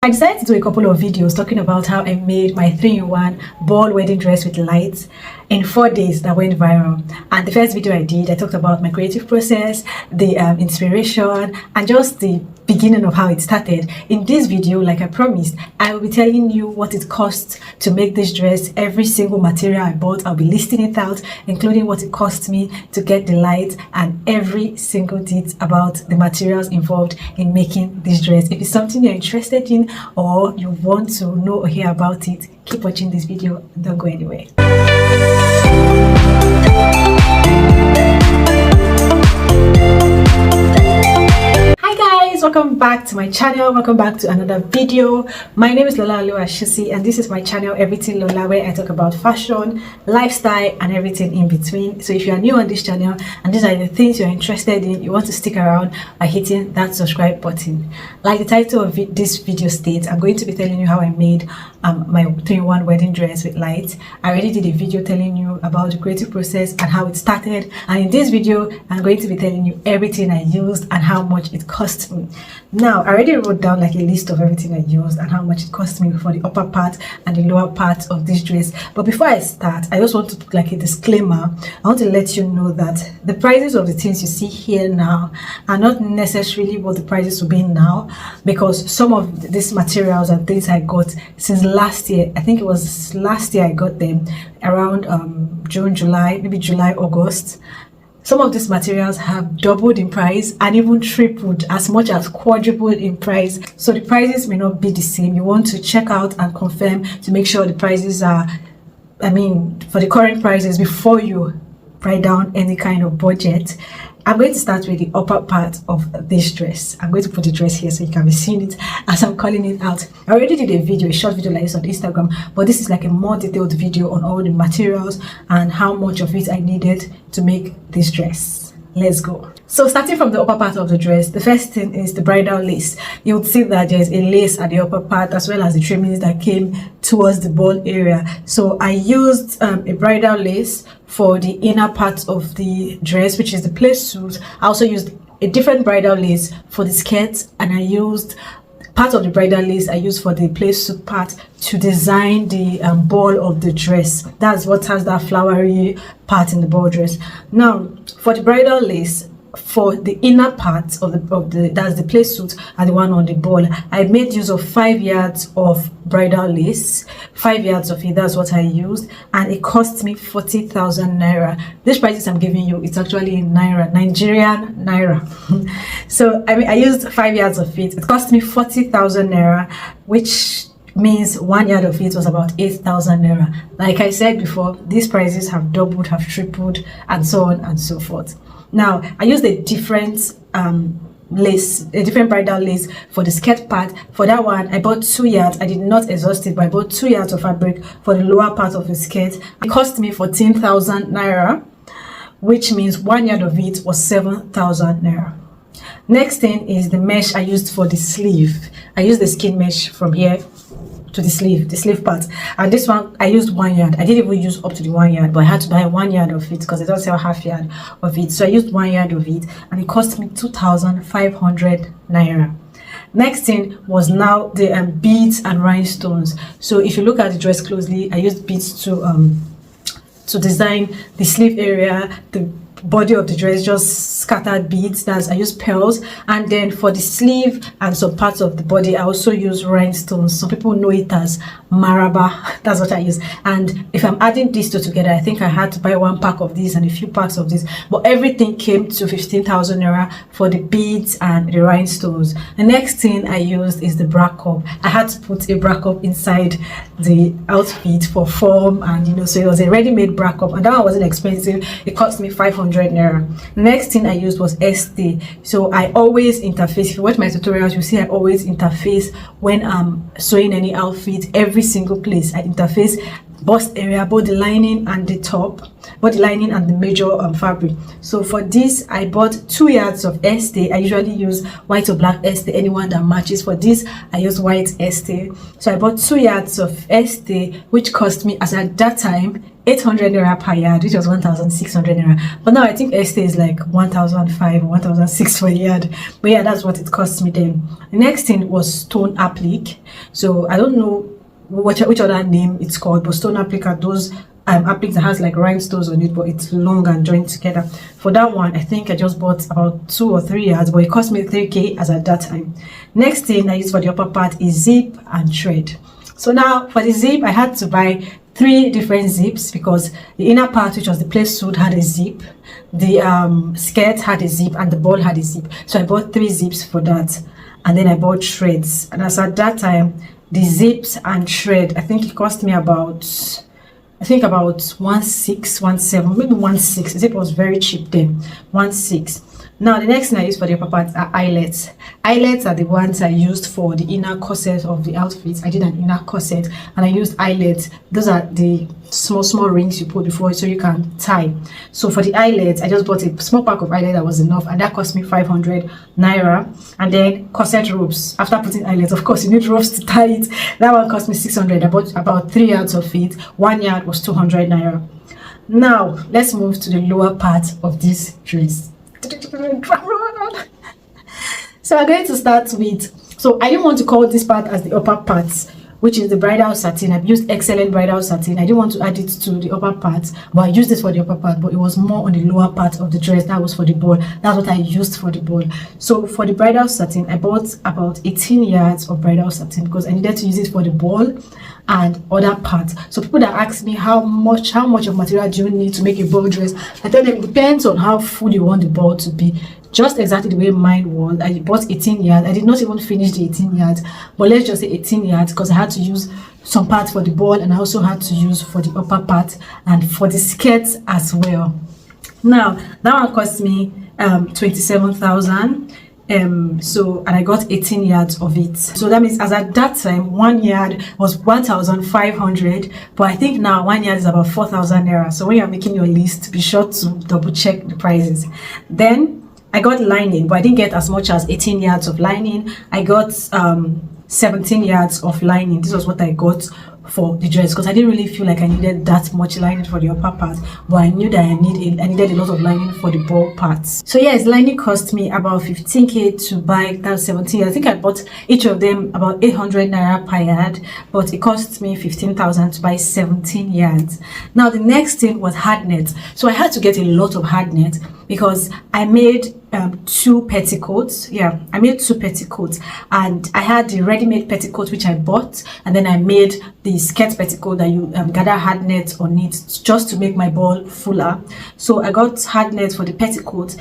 I decided to do a couple of videos talking about how I made my 3-in-1 ball wedding dress with lights in 4 days that went viral. And the first video I did, I talked about my creative process, the inspiration, and just the beginning of how it started. In this video, like I promised, I will be telling you what it costs to make this dress. Every single material I bought, I'll be listing it out, including what it cost me to get the lights and every single detail about the materials involved in making this dress. If it's something you're interested in or you want to know or hear about it, keep watching this video. Don't go anywhere. Welcome back to my channel. Welcome back to another video. My name is Lola Oluwashisi and this is my channel Everything Lola, where I talk about fashion, lifestyle and everything in between. So if you are new on this channel and these are the things you're interested in, you want to stick around by hitting that subscribe button. Like the title of this video states, I'm going to be telling you how I made my 3-in-1 wedding dress with lights. I already did a video telling you about the creative process and how it started, and in this video I'm going to be telling you everything I used and how much it cost me. Now I already wrote down like a list of everything I used and how much it cost me for the upper part and the lower part of this dress. But before I start, I just want to put like a disclaimer. I want to let you know that the prices of the things you see here now are not necessarily what the prices will be now, because some of these materials and things I got since last year, I think it was last year I got them around June, July, maybe July, August. Some of these materials have doubled in price and even tripled, as much as quadrupled in price. So the prices may not be the same. You want to check out and confirm to make sure the prices are, for the current prices before you write down any kind of budget. I'm going to start with the upper part of this dress. I'm going to put the dress here so you can be seeing it as I'm calling it out. I already did a video, a short video like this on Instagram, but this is like a more detailed video on all the materials and how much of it I needed to make this dress. Let's go. So starting from the upper part of the dress, the first thing is the bridal lace. You would see that there's a lace at the upper part as well as the trimmings that came towards the ball area. So I used a bridal lace for the inner part of the dress, which is the plait suit. I also used a different bridal lace for the skirt, and I used part of the bridal lace I used for the plait suit part to design the ball of the dress. That's what has that flowery part in the ball dress. Now for the bridal lace, for the inner part of the that's the plait suit and the one on the ball, I made use of 5 yards of bridal lace. 5 yards of it, that's what I used, and it cost me 40,000 naira. This prices I'm giving you, it's actually in naira, Nigerian naira. So I used 5 yards of it. It cost me 40,000 naira, which means 1 yard of it was about 8,000 naira. Like I said before, these prices have doubled, have tripled, and so on and so forth. Now I used a different lace, a different bridal lace for the skirt part. For that one I bought 2 yards. I did not exhaust it, but I bought 2 yards of fabric for the lower part of the skirt. It cost me 14,000 naira, which means 1 yard of it was 7,000 naira. Next thing is the mesh I used for the sleeve. I used the skin mesh from here to the sleeve part, and this one I used 1 yard. I didn't even use up to the 1 yard, but I had to buy 1 yard of it because they don't sell half yard of it. So I used 1 yard of it, and it cost me 2,500 naira. Next thing was now the beads and rhinestones. So if you look at the dress closely, I used beads to design the sleeve area, the body of the dress, just scattered beads. That's I used pearls, and then for the sleeve and some parts of the body I also use rhinestones. Some people know it as maraba. That's what I use. And if I'm adding these two together, I think I had to buy 1 pack of these and a few packs of this, but everything came to 15,000 naira for the beads and the rhinestones. The next thing I used is the bra cup. I had to put a bra cup inside the outfit for form, and so it was a ready-made bra cup, and that one wasn't expensive. It cost me 500 naira. The next thing I used was ST. So I always interface. If you watch my tutorials, you see I always interface when I'm sewing any outfit. Every single place I interface bust area, both the lining and the top, both the lining and the major fabric. So for this, I bought 2 yards of Estee. I usually use white or black Estee, anyone that matches. For this, I use white Estee. So I bought 2 yards of Estee, which cost me, as at that time, 800 naira per yard, which was 1,600 naira. But now I think Estee is like 1,500 or 1,600 for a yard. But yeah, that's what it cost me then. The next thing was stone applique. So I don't know which other name it's called, but stone applique are those applique that has like rhinestones on it, but it's long and joined together. For that one, I think I just bought about 2 or 3 yards, but it cost me 3k as at that time. Next thing I used for the upper part is zip and thread. So now for the zip, I had to buy 3 different zips, because the inner part, which was the plait suit, had a zip, the skirt had a zip, and the ball had a zip. So I bought 3 zips for that, and then I bought threads. And as at that time, the zips and thread, I think it cost me about 1,617, maybe 1,600. Zip was very cheap then, 1,600. Now the next thing I used for the upper part are eyelets. Eyelets are the ones I used for the inner corset of the outfit. I did an inner corset and I used eyelets. Those are the small rings you put before so you can tie. So for the eyelets, I just bought a small pack of eyelets that was enough, and that cost me 500 naira. And then corset ropes. After putting eyelets, of course you need ropes to tie it. That one cost me 600. I bought about 3 yards of it. 1 yard was 200 naira. Now let's move to the lower part of this dress. So I'm going to start with, so I didn't want to call this part as the upper part, which is the bridal satin. I've used excellent bridal satin. I didn't want to add it to the upper part, but I used this for the upper part, but it was more on the lower part of the dress. That was for the ball. That's what I used for the ball. So for the bridal satin, I bought about 18 yards of bridal satin because I needed to use it for the ball and other parts. So people that ask me how much of material do you need to make a ball dress, I tell them it depends on how full you want the ball to be. Just exactly the way mine was. I bought 18 yards. I did not even finish the 18 yards, but let's just say 18 yards because I had to use some parts for the ball, and I also had to use for the upper part and for the skirts as well. Now that one cost me 27,000. So, and I got 18 yards of it. So that means as at that time, 1 yard was 1,500, but I think now 1 yard is about 4,000 naira. So when you're making your list, be sure to double check the prices. Then I got lining, but I didn't get as much as 18 yards of lining. I got 17 yards of lining. This was what I got for the dress because I didn't really feel like I needed that much lining for the upper part, but I knew that I needed a lot of lining for the ball parts. So yes, lining cost me about 15k to buy. That was 17. I think I bought each of them about 800 naira per yard, but it cost me 15,000 to buy 17 yards. Now the next thing was hard net. So I had to get a lot of hard net because I made 2 petticoats. Yeah, I made 2 petticoats, and I had the ready-made petticoat which I bought, and then I made the skirt petticoat that you gather hard net on it just to make my ball fuller. So I got hard net for the petticoat,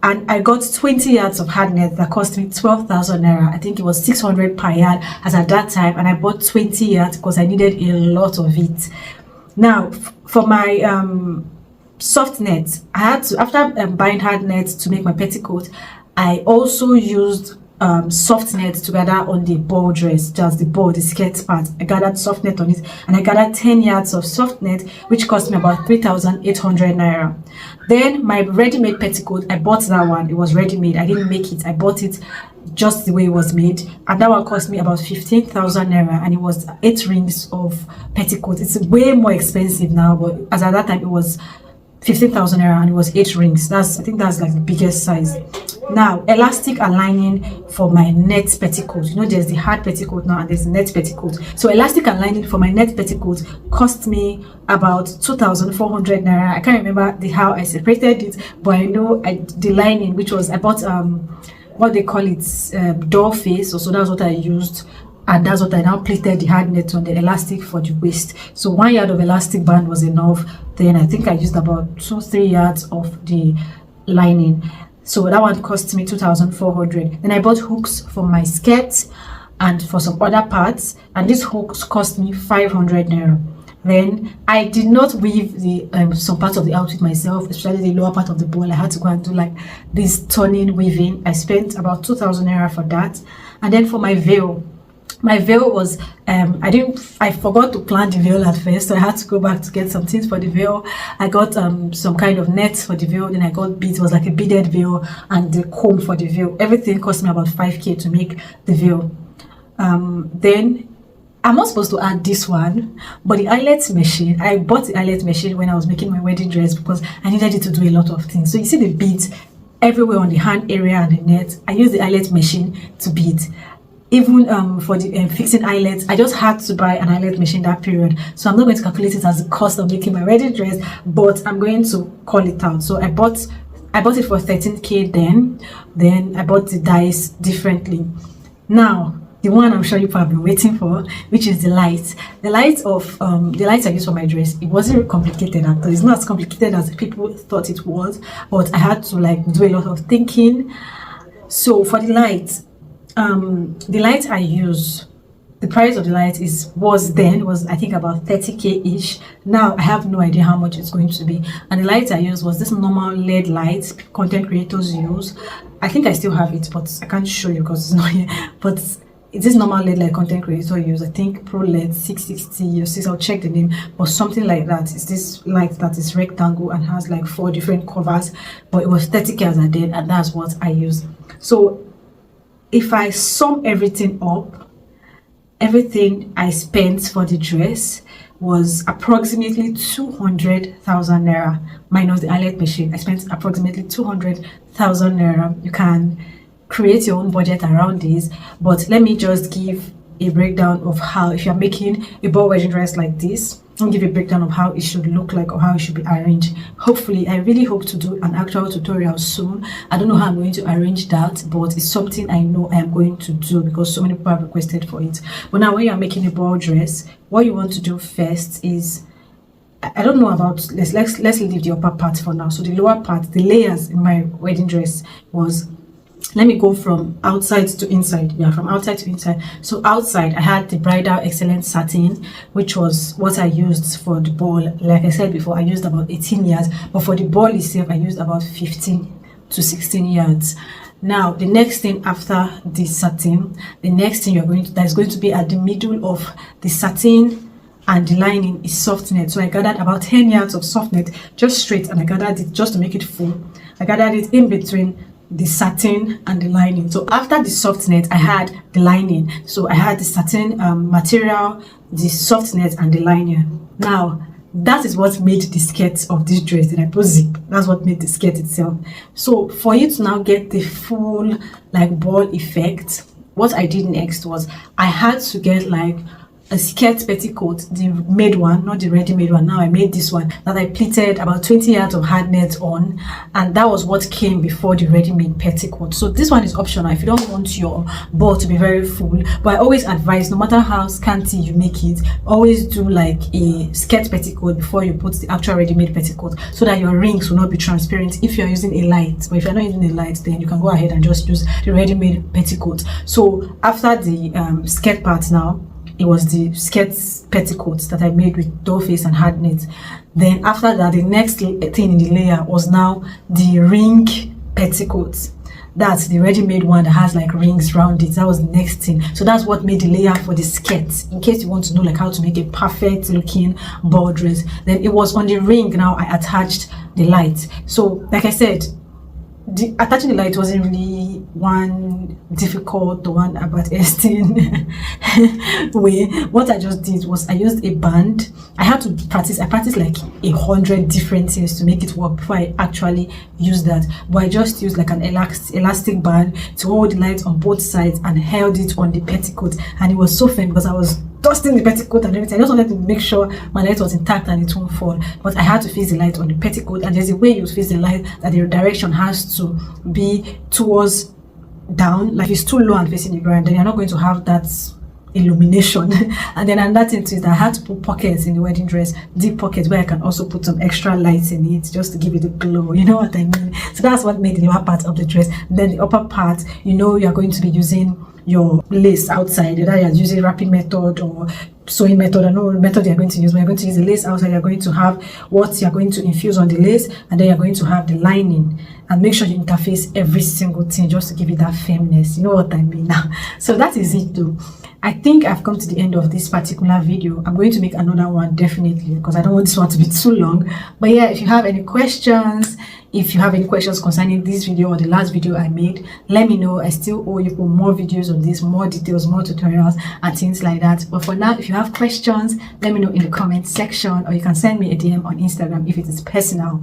and I got 20 yards of hard net that cost me 12,000 naira. I think it was 600 per yard as at that time, and I bought 20 yards because I needed a lot of it. Now for my soft net, I had to, after buying hard net to make my petticoat, I also used soft net to gather on the ball dress, just the ball, the skirt part. I gathered soft net on it, and I gathered 10 yards of soft net, which cost me about 3,800 naira. Then my ready-made petticoat, I bought that one. It was ready-made. I didn't make it. I bought it just the way it was made, and that one cost me about 15,000 naira, and it was 8 rings of petticoat. It's way more expensive now, but as at that time it was 15,000 naira, and it was 8 rings. I think that's like the biggest size. Now elastic and lining for my net petticoat. You know, there's the hard petticoat now and there's the net petticoat. So elastic and lining for my net petticoat cost me about 2,400 naira. I can't remember how I separated it, but I know the lining, which was, I bought what they call it, doll face, so that's what I used, and that's what I now plaited the hard net on the elastic for the waist. So 1 yard of elastic band was enough. Then I think I used about 2-3 yards of the lining. So that one cost me 2,400. Then I bought hooks for my skirt and for some other parts, and these hooks cost me 500 naira. Then I did not weave the some parts of the outfit myself, especially the lower part of the ball. I had to go and do like this turning weaving. I spent about 2,000 naira for that. And then for my veil, My veil was I forgot to plan the veil at first, so I had to go back to get some things for the veil. I got some kind of nets for the veil, then I got beads. It was like a beaded veil, and the comb for the veil. Everything cost me about 5k to make the veil. Then I'm not supposed to add this one, but the eyelet machine, I bought the eyelet machine when I was making my wedding dress because I needed it to do a lot of things. So you see the beads everywhere on the hand area and the net. I used the eyelet machine to bead. Even for the fixing eyelets, I just had to buy an eyelet machine that period. So I'm not going to calculate it as the cost of making my wedding dress, but I'm going to call it out. So I bought it for 13k then I bought the dies differently. Now the one I'm sure you have been waiting for, which is the light. The light I used for my dress, it wasn't really complicated at all. It's not as complicated as people thought it was, but I had to like do a lot of thinking. So for the light I use, the price of the light was I think about 30k ish. Now I have no idea how much it's going to be. And the light I used was this normal LED light content creators use. I think I still have it, but I can't show you because it's not here. But it's this normal LED light content creator use. I think Pro LED 660 or 6. I'll check the name, but something like that. It's this light that is rectangle and has like 4 different covers. But it was 30k as I did, and that's what I use. So if I sum everything up, everything I spent for the dress was approximately 200,000 naira minus the eyelet machine. I spent approximately 200,000 naira. You can create your own budget around this, but let me just give a breakdown of how, if you're making a ball wedding dress like this, I'll give a breakdown of how it should look like or how it should be arranged. Hopefully, I really hope to do an actual tutorial soon. I don't know how I'm going to arrange that, but it's something I know I am going to do because so many people have requested for it. But now when you're making a ball dress, what you want to do first is, I don't know about, let's leave the upper part for now. So the lower part, the layers in my wedding dress was, let me go from outside to inside. Yeah, from outside to inside. So outside, I had the bridal excellent satin, which was what I used for the ball. Like I said before, I used about 18 yards, but for the ball itself, I used about 15 to 16 yards. Now, the next thing after the satin, the next thing that's going to be at the middle of the satin and the lining is soft net. So I gathered about 10 yards of soft net, just straight, and I gathered it just to make it full. I gathered it in between the satin and the lining. So after the soft net, I had the lining. So I had the satin material, the soft net, and the lining. Now that is what made the skirt of this dress. Then I put zip. That's what made the skirt itself. So for you to now get the full like ball effect, what I did next was I had to get like a skirt petticoat, the made one, not the ready-made one. Now I made this one that I pleated about 20 yards of hard net on, and that was what came before the ready-made petticoat. So this one is optional if you don't want your ball to be very full, but I always advise, no matter how scanty you make it, always do like a skirt petticoat before you put the actual ready-made petticoat, so that your rings will not be transparent if you're using a light. But if you're not using a light, then you can go ahead and just use the ready-made petticoat. So after the skirt part, now it was the skirt petticoats that I made with doll face and hard knit. Then after that, the next thing in the layer was now the ring petticoats. That's the ready-made one that has like rings around it. That was the next thing. So that's what made the layer for the skirt, in case you want to know like how to make a perfect looking ball dress. Then it was on the ring. Now I attached the light. So like I said, attaching the light wasn't really one difficult, the one about Estin way. What I just did was I used a band. I had to practice. I practiced like 100 different things to make it work before I actually used that. But I just used like an elastic band to hold the light on both sides and held it on the petticoat, and it was so fun because I was dusting the petticoat and everything. I just wanted to make sure my light was intact and it won't fall. But I had to face the light on the petticoat, and there's a way you face the light that the direction has to be towards down. Like if it's too low and facing the ground, then you're not going to have that illumination. And then another thing too is that I had to put pockets in the wedding dress, deep pockets where I can also put some extra lights in it just to give it a glow. You know what I mean? So that's what made the lower part of the dress. Then the upper part, you know, you're going to be using your lace outside, whether you're using wrapping method or sewing method. I know method you're going to use, but you're going to use the lace outside. You're going to have what you're going to infuse on the lace, and then you're going to have the lining. And make sure you interface every single thing just to give it that firmness. You know what I mean now. So that is it though. I think I've come to the end of this particular video. I'm going to make another one definitely, because I don't want this one to be too long. But yeah, if you have any questions, concerning this video or the last video I made, let me know. I still owe you for more videos on this, more details, more tutorials and things like that. But for now, if you have questions, let me know in the comment section, or you can send me a DM on Instagram if it is personal.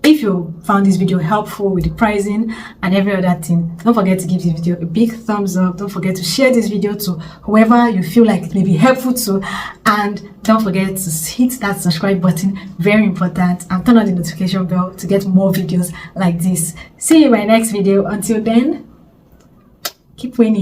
If you found this video helpful with the pricing and every other thing, don't forget to give this video a big thumbs up. Don't forget to share this video to whoever you feel like it may be helpful to, and don't forget to hit that subscribe button, very important, and turn on the notification bell to get more videos like this. See you in my next video. Until then, keep winning.